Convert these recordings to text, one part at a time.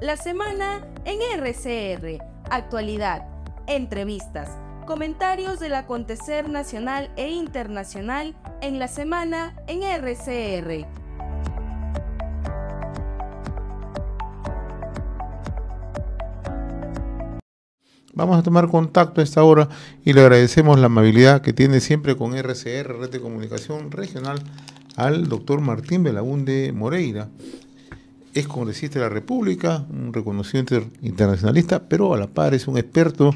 La semana en RCR, actualidad, entrevistas, comentarios del acontecer nacional e internacional en la semana en RCR. Vamos a tomar contacto a esta hora y le agradecemos la amabilidad que tiene siempre con RCR, Red de Comunicación Regional, al doctor Martín Belaúnde Moreira. Es congresista de la República, un reconocido internacionalista, pero a la par es un experto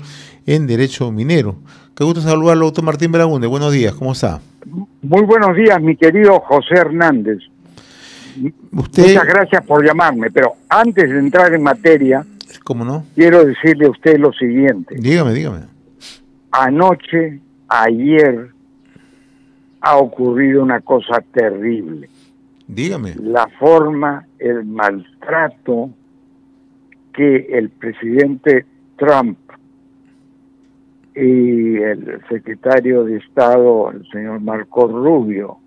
en derecho minero. Qué gusto saludarlo, doctor Martín Belaúnde. Buenos días, ¿cómo está? Muy buenos días, mi querido José Hernández. Muchas gracias por llamarme, pero antes de entrar en materia, ¿cómo no? Quiero decirle a usted lo siguiente. Dígame. Anoche, ayer, ha ocurrido una cosa terrible. Dígame. La forma, el maltrato que el presidente Trump y el secretario de Estado, el señor Marco Rubio,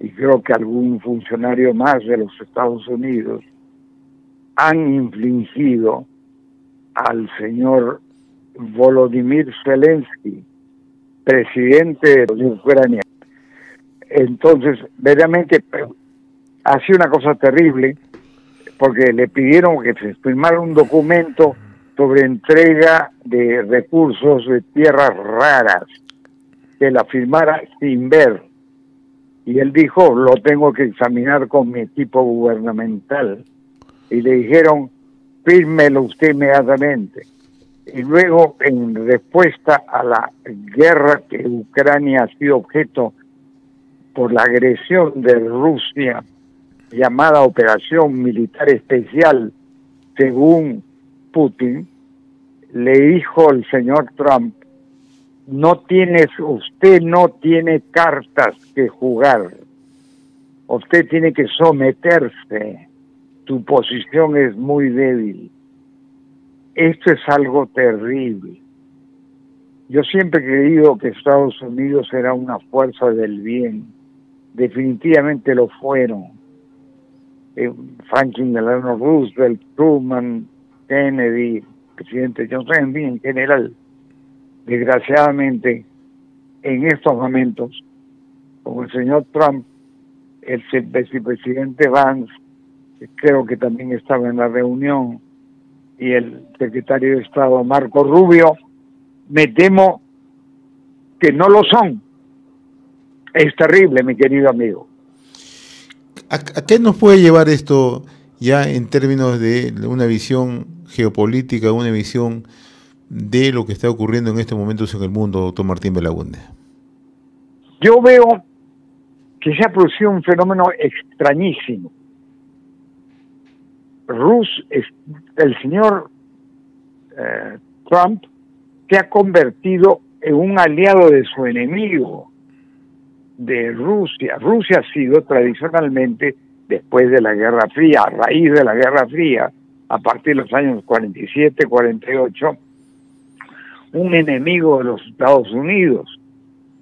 y creo que algún funcionario más de los Estados Unidos, han infligido al señor Volodymyr Zelensky, presidente de Ucrania. Entonces, verdaderamente ha sido una cosa terrible, porque le pidieron que se firmara un documento sobre entrega de recursos de tierras raras, que la firmara sin ver. Y él dijo, lo tengo que examinar con mi equipo gubernamental. Y le dijeron, fírmelo usted inmediatamente. Y luego, en respuesta a la guerra que Ucrania ha sido objeto por la agresión de Rusia, llamada Operación Militar Especial, según Putin, le dijo el señor Trump, usted no tiene cartas que jugar, usted tiene que someterse, tu posición es muy débil. Esto es algo terrible. Yo siempre he creído que Estados Unidos era una fuerza del bien, definitivamente lo fueron. Franklin Delano Roosevelt, Truman, Kennedy, presidente Johnson, en general. Desgraciadamente, en estos momentos, como el señor Trump, el vicepresidente Vance, creo que también estaba en la reunión, y el secretario de Estado Marco Rubio, me temo que no lo son. Es terrible, mi querido amigo. ¿A qué nos puede llevar esto ya en términos de una visión geopolítica, una visión de lo que está ocurriendo en estos momentos en el mundo, doctor Martín Belaúnde? Yo veo que se ha producido un fenómeno extrañísimo. El señor Trump se ha convertido en un aliado de su enemigo, de Rusia. Rusia ha sido tradicionalmente, después de la Guerra Fría, a raíz de la Guerra Fría, a partir de los años 47, 48, un enemigo de los Estados Unidos.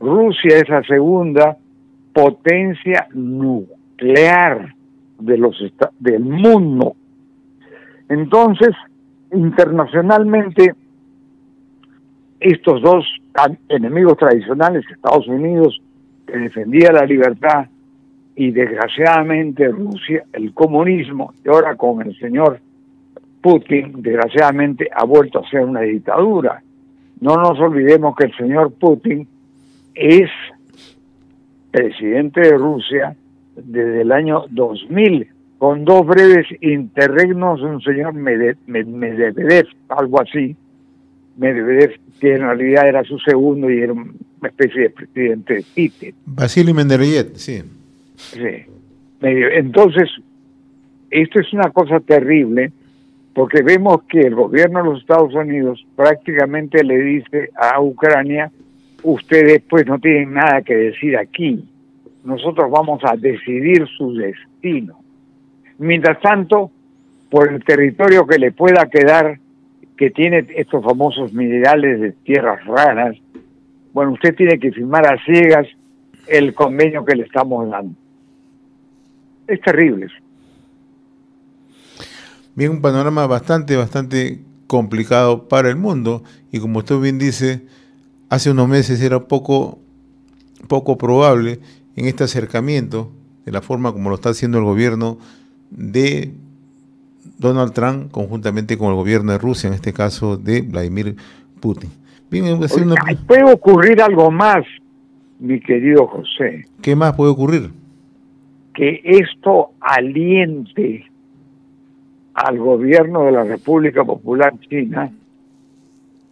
Rusia es la segunda potencia nuclear del mundo. Entonces, internacionalmente, estos dos enemigos tradicionales, Estados Unidos, que defendía la libertad, y desgraciadamente Rusia, el comunismo, y ahora con el señor Putin, desgraciadamente ha vuelto a ser una dictadura. No nos olvidemos que el señor Putin es presidente de Rusia desde el año 2000, con dos breves interregnos de un señor Medvedev, algo así. Medvedev, que en realidad era su segundo y era una especie de presidente títere. Vasily Medvedev, sí. Sí. Entonces, esto es una cosa terrible, porque vemos que el gobierno de los Estados Unidos prácticamente le dice a Ucrania, ustedes pues no tienen nada que decir aquí, nosotros vamos a decidir su destino. Mientras tanto, por el territorio que le pueda quedar, que tiene estos famosos minerales de tierras raras, bueno, usted tiene que firmar a ciegas el convenio que le estamos dando. Es terrible eso. Bien, un panorama bastante complicado para el mundo, y como usted bien dice, hace unos meses era poco probable en este acercamiento, de la forma como lo está haciendo el gobierno de Donald Trump, conjuntamente con el gobierno de Rusia, en este caso de Vladimir Putin. Bien, puede ocurrir algo más, mi querido José. ¿Qué más puede ocurrir? Que esto aliente al gobierno de la República Popular China,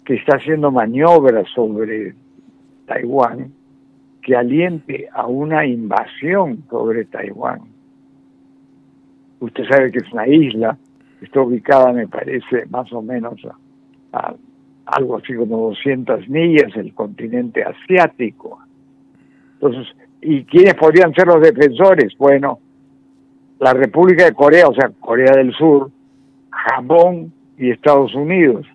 que está haciendo maniobras sobre Taiwán, que aliente a una invasión sobre Taiwán. Usted sabe que es una isla, está ubicada, me parece, más o menos a algo así como 200 millas del continente asiático. Entonces, ¿y quiénes podrían ser los defensores? Bueno, la República de Corea, o sea, Corea del Sur, Japón y Estados Unidos.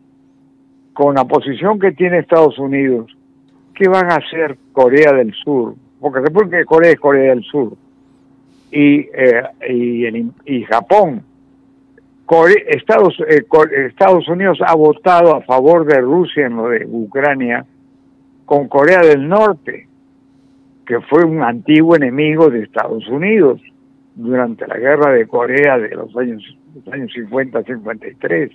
Con la posición que tiene Estados Unidos, ¿qué van a hacer Corea del Sur? Porque la República de Corea es Corea del Sur. Y Japón. Estados Unidos ha votado a favor de Rusia en lo de Ucrania con Corea del Norte, que fue un antiguo enemigo de Estados Unidos durante la guerra de Corea de los años 50-53.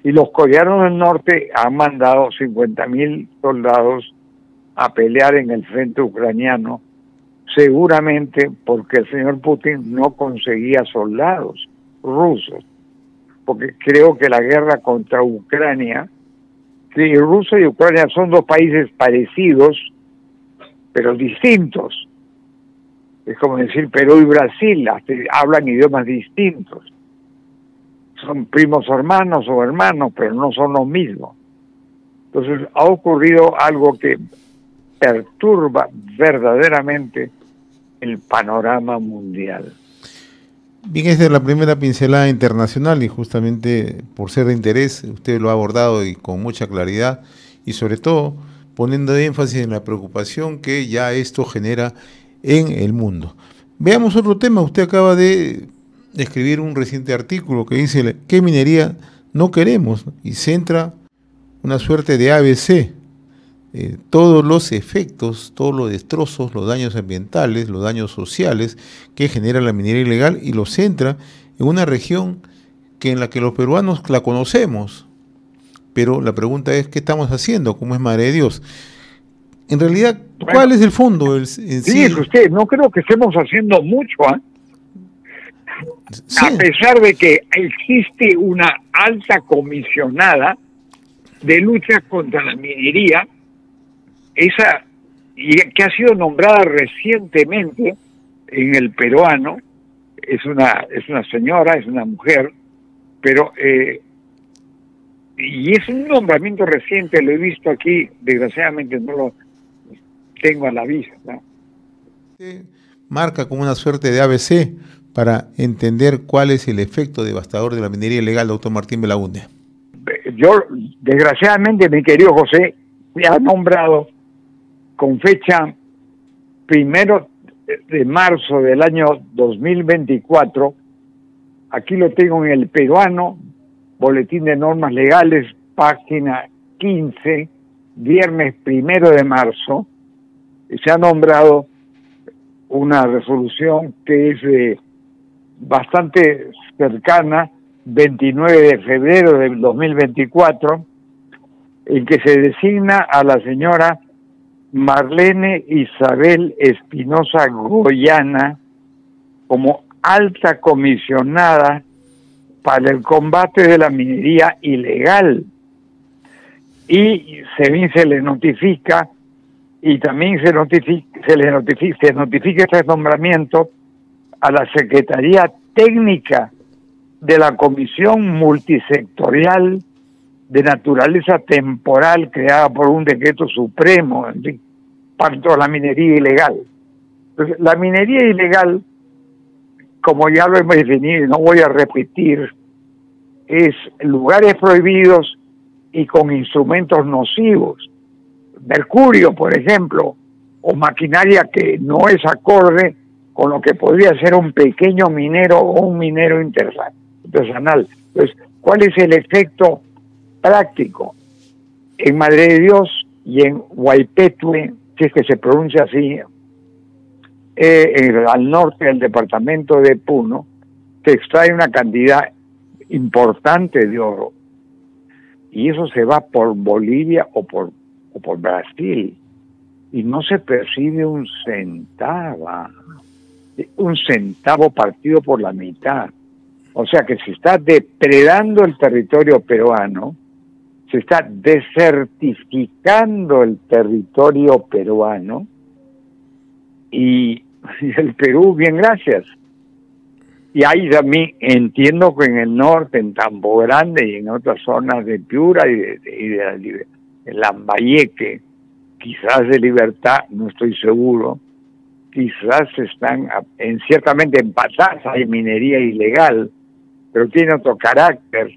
Y los coreanos del norte han mandado 50.000 soldados a pelear en el frente ucraniano, seguramente porque el señor Putin no conseguía soldados rusos, porque creo que la guerra contra Ucrania, que Rusia y Ucrania son dos países parecidos, pero distintos. Es como decir Perú y Brasil, hablan idiomas distintos. Son primos hermanos o hermanos, pero no son los mismos. Entonces ha ocurrido algo que perturba verdaderamente el panorama mundial. Bien, esta es la primera pincelada internacional, y justamente por ser de interés, usted lo ha abordado y con mucha claridad, y sobre todo poniendo énfasis en la preocupación que ya esto genera en el mundo. Veamos otro tema. Usted acaba de escribir un reciente artículo que dice ¿qué minería no queremos? Y centra una suerte de ABC, todos los efectos, todos los destrozos, los daños ambientales, los daños sociales que genera la minería ilegal, y lo centra en una región en la que los peruanos la conocemos, pero la pregunta es ¿qué estamos haciendo? ¿Cómo es Madre de Dios? En realidad, ¿cuál es el fondo? Sí, usted, no creo que estemos haciendo mucho, ¿eh? Sí. A pesar de que existe una alta comisionada de lucha contra la minería, esa que ha sido nombrada recientemente en el peruano, es una señora, es una mujer, pero y es un nombramiento reciente, lo he visto aquí, desgraciadamente no lo tengo a la vista. Marca como una suerte de ABC para entender cuál es el efecto devastador de la minería ilegal, doctor Martín Belaúnde. Yo, desgraciadamente, mi querido José, me ha nombrado con fecha 1 de marzo del año 2024, aquí lo tengo en el peruano, Boletín de Normas Legales, página 15, viernes 1 de marzo, se ha nombrado una resolución que es bastante cercana, 29 de febrero del 2024, en que se designa a la señora Marlene Isabel Espinosa Goyana como alta comisionada para el combate de la minería ilegal, y se le notifica, y también se notifica este nombramiento a la Secretaría Técnica de la Comisión Multisectorial de Naturaleza Temporal, creada por un decreto supremo, para toda la minería ilegal. Entonces, la minería ilegal, como ya lo hemos definido y no voy a repetir, es lugares prohibidos y con instrumentos nocivos. Mercurio, por ejemplo, o maquinaria que no es acorde con lo que podría ser un pequeño minero o un minero artesanal. Entonces, ¿cuál es el efecto práctico? En Madre de Dios y en Huaypetue, si es que se pronuncia así, al norte del departamento de Puno, se extrae una cantidad importante de oro. Y eso se va por Bolivia o por Brasil. Y no se percibe un centavo partido por la mitad. O sea que se está depredando el territorio peruano, se está desertificando el territorio peruano, y el Perú, bien, gracias. Y ahí también entiendo que en el norte, en Tambo Grande y en otras zonas de Piura y de Lambayeque, quizás de Libertad, no estoy seguro, quizás están ciertamente empatadas, hay minería ilegal, pero tiene otro carácter,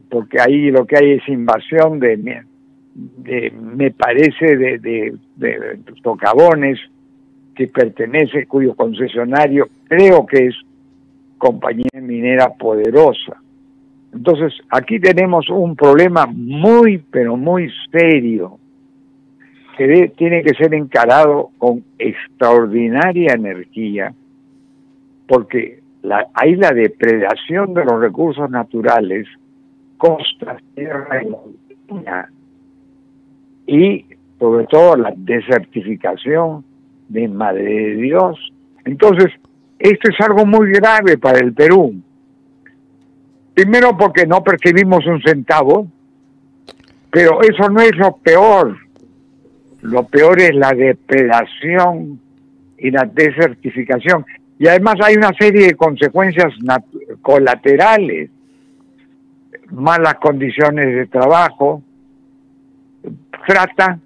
porque ahí lo que hay es invasión me parece, de socavones que pertenece, cuyo concesionario creo que es compañía minera poderosa. Entonces, aquí tenemos un problema muy, pero muy serio, que tiene que ser encarado con extraordinaria energía, porque hay la depredación de los recursos naturales, costas, tierra y montaña, y sobre todo la desertificación de Madre de Dios. Entonces, esto es algo muy grave para el Perú. Primero porque no percibimos un centavo, pero eso no es lo peor. Lo peor es la depredación y la desertificación. Y además hay una serie de consecuencias colaterales. Malas condiciones de trabajo, trata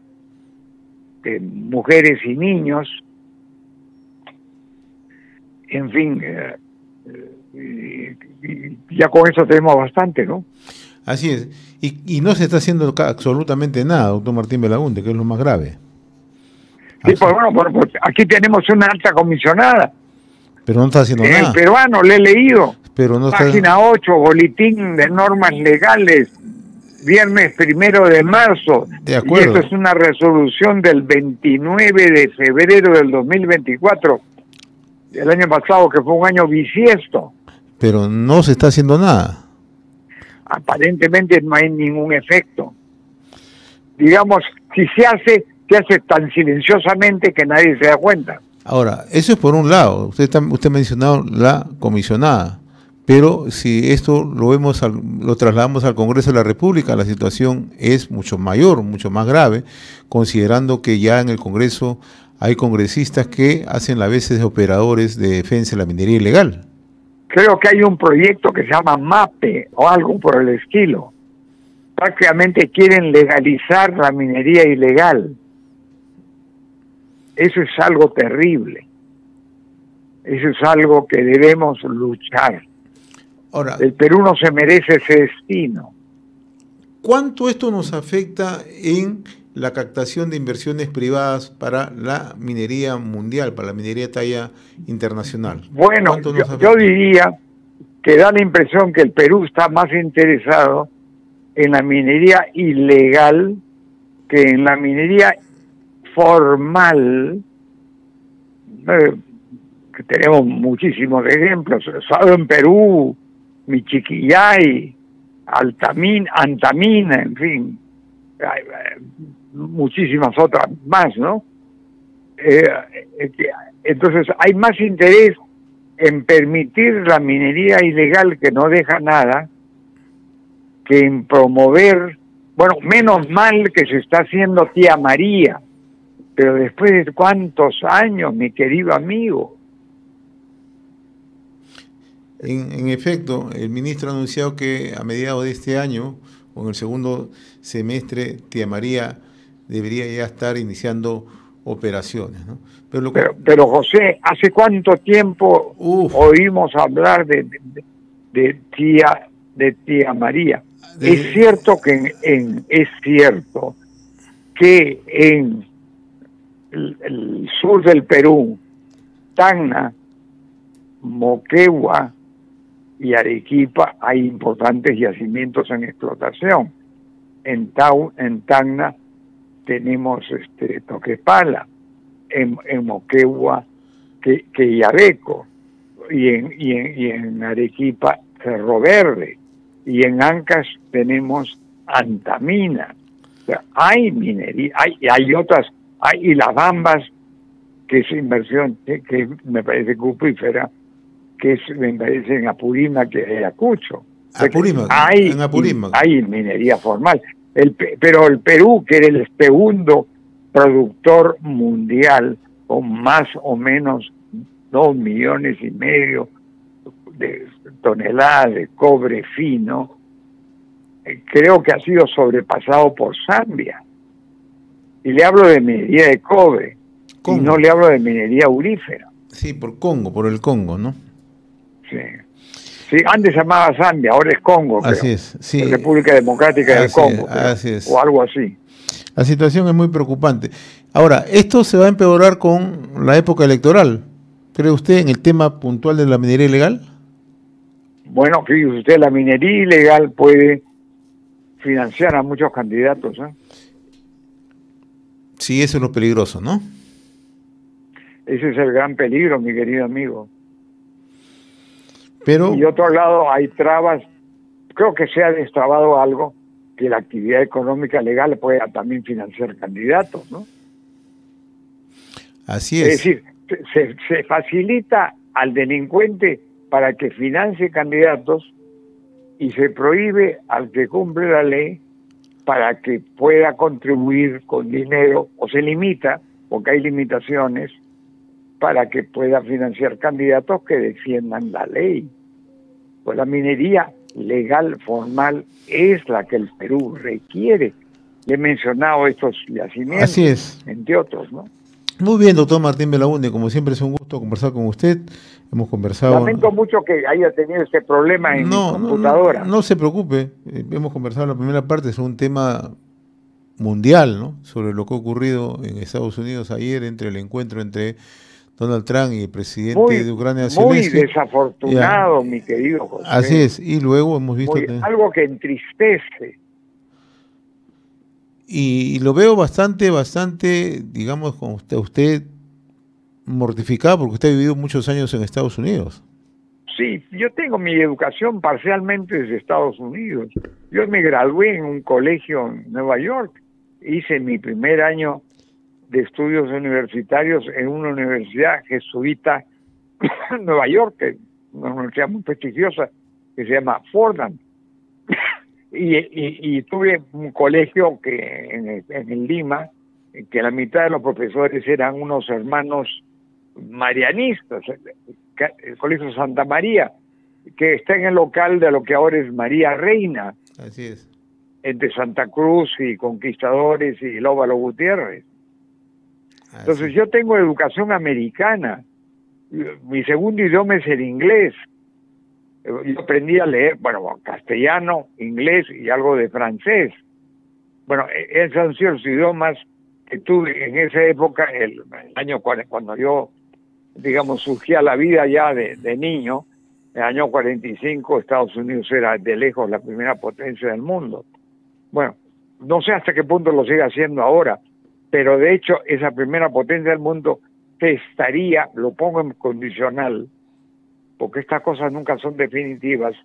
de mujeres y niños, en fin, ya con eso tenemos bastante, ¿no? Así es. Y no se está haciendo absolutamente nada, doctor Martín Belaúnde, que es lo más grave. Sí, pues bueno, pues aquí tenemos una alta comisionada. Pero no está haciendo nada. El peruano, le he leído. Pero no Página 8, boletín de normas legales, viernes 1 de marzo. De acuerdo. Y esto es una resolución del 29 de febrero del 2024, el año pasado, que fue un año bisiesto. Pero no se está haciendo nada. Aparentemente no hay ningún efecto. Digamos, si se hace tan silenciosamente que nadie se da cuenta. Ahora, eso es por un lado. Usted ha mencionado la comisionada. Pero si esto lo trasladamos al Congreso de la República, la situación es mucho mayor, mucho más grave, considerando que ya en el Congreso hay congresistas que hacen las veces de operadores de defensa de la minería ilegal. Creo que hay un proyecto que se llama MAPE o algo por el estilo. Prácticamente quieren legalizar la minería ilegal. Eso es algo terrible. Eso es algo que debemos luchar. Ahora, el Perú no se merece ese destino. ¿Cuánto esto nos afecta en la captación de inversiones privadas para la minería mundial, para la minería talla internacional? Bueno, yo diría que da la impresión que el Perú está más interesado en la minería ilegal que en la minería formal, que tenemos muchísimos ejemplos. En Perú, Michiquillay, Antamina, en fin, muchísimas otras más, ¿no? Entonces hay más interés en permitir la minería ilegal, que no deja nada, que en promover, bueno, menos mal que se está haciendo Tía María, pero después de cuántos años, mi querido amigo. En efecto, el ministro ha anunciado que a mediados de este año, o en el segundo semestre, Tía María debería ya estar iniciando operaciones, ¿no? Pero José, ¿hace cuánto tiempo oímos hablar de Tía María? Es cierto que en el sur del Perú, Tacna, Moquegua y Arequipa hay importantes yacimientos en explotación. En Tacna tenemos Toquepala, en Moquegua, Queyabeco, y en Arequipa Cerro Verde, y en Ancash tenemos Antamina. O sea, hay minería, hay otras, y las Bambas, que es inversión que me parece cuprífera, que me parece en Apurímac, que es Ayacucho. Apurímac, en Apurímac. Hay minería formal. Pero el Perú, que era el segundo productor mundial, con más o menos 2,5 millones de toneladas de cobre fino, creo que ha sido sobrepasado por Zambia. Y le hablo de minería de cobre, Congo. Y no le hablo de minería aurífera. Sí, por el Congo, ¿no? Sí. Sí, antes se llamaba Zambia, ahora es Congo, creo. Así es, sí. La República Democrática del Congo, así es. O algo así. La situación es muy preocupante. Ahora, esto se va a empeorar con la época electoral. ¿Cree usted en el tema puntual de la minería ilegal? Bueno, fíjese usted, la minería ilegal puede financiar a muchos candidatos, ¿eh? Sí, eso es lo peligroso, ¿no? Ese es el gran peligro, mi querido amigo. Pero... Y otro lado, hay trabas. Creo que se ha destrabado algo, que la actividad económica legal pueda también financiar candidatos, ¿no? Así es. Es decir, se facilita al delincuente para que financie candidatos y se prohíbe al que cumple la ley para que pueda contribuir con dinero, o se limita, porque hay limitaciones, para que pueda financiar candidatos que defiendan la ley. Pues la minería legal, formal, es la que el Perú requiere. Le he mencionado estos yacimientos, así es, entre otros, ¿no? Muy bien, doctor Martín Belaúnde, como siempre es un gusto conversar con usted. Hemos conversado... Lamento mucho que haya tenido este problema en mi computadora. No se preocupe, hemos conversado en la primera parte sobre un tema mundial, ¿no? Sobre lo que ha ocurrido en Estados Unidos ayer, entre el encuentro entre Donald Trump y el presidente de Ucrania, Zelensky. Muy desafortunado, mi querido José. Así es, y luego hemos visto... algo que entristece. Y lo veo bastante, digamos, con usted mortificado, porque usted ha vivido muchos años en Estados Unidos. Sí, yo tengo mi educación parcialmente desde Estados Unidos. Yo me gradué en un colegio en Nueva York. Hice mi primer año de estudios universitarios en una universidad jesuita en Nueva York, que es una universidad muy prestigiosa, que se llama Fordham. Y tuve un colegio que en Lima, que la mitad de los profesores eran unos hermanos marianistas, el Colegio Santa María, que está en el local de lo que ahora es María Reina. Así es. Entre Santa Cruz y Conquistadores y Lóbalo Gutiérrez. Entonces yo tengo educación americana. Mi segundo idioma es el inglés. Yo aprendí a leer, castellano, inglés y algo de francés. Bueno, esos han sido los idiomas que tuve en esa época, el año cuando yo, digamos, surgía la vida ya de niño. En el año 45 Estados Unidos era de lejos la primera potencia del mundo. Bueno, no sé hasta qué punto lo sigue haciendo ahora, pero de hecho esa primera potencia del mundo lo pongo en condicional, porque estas cosas nunca son definitivas,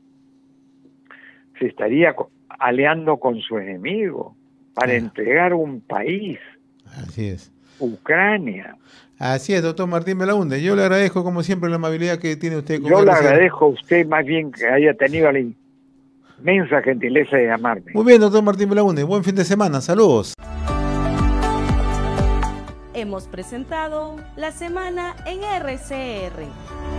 se estaría aliando con su enemigo para entregar un país. Así es. Ucrania. Así es, doctor Martín Belaúnde. Yo le agradezco, como siempre, la amabilidad que tiene usted con Yo le agradezco a usted más bien que haya tenido la inmensa gentileza de llamarme. Muy bien, doctor Martín Belaúnde. Buen fin de semana. Saludos. Hemos presentado La Semana en RCR.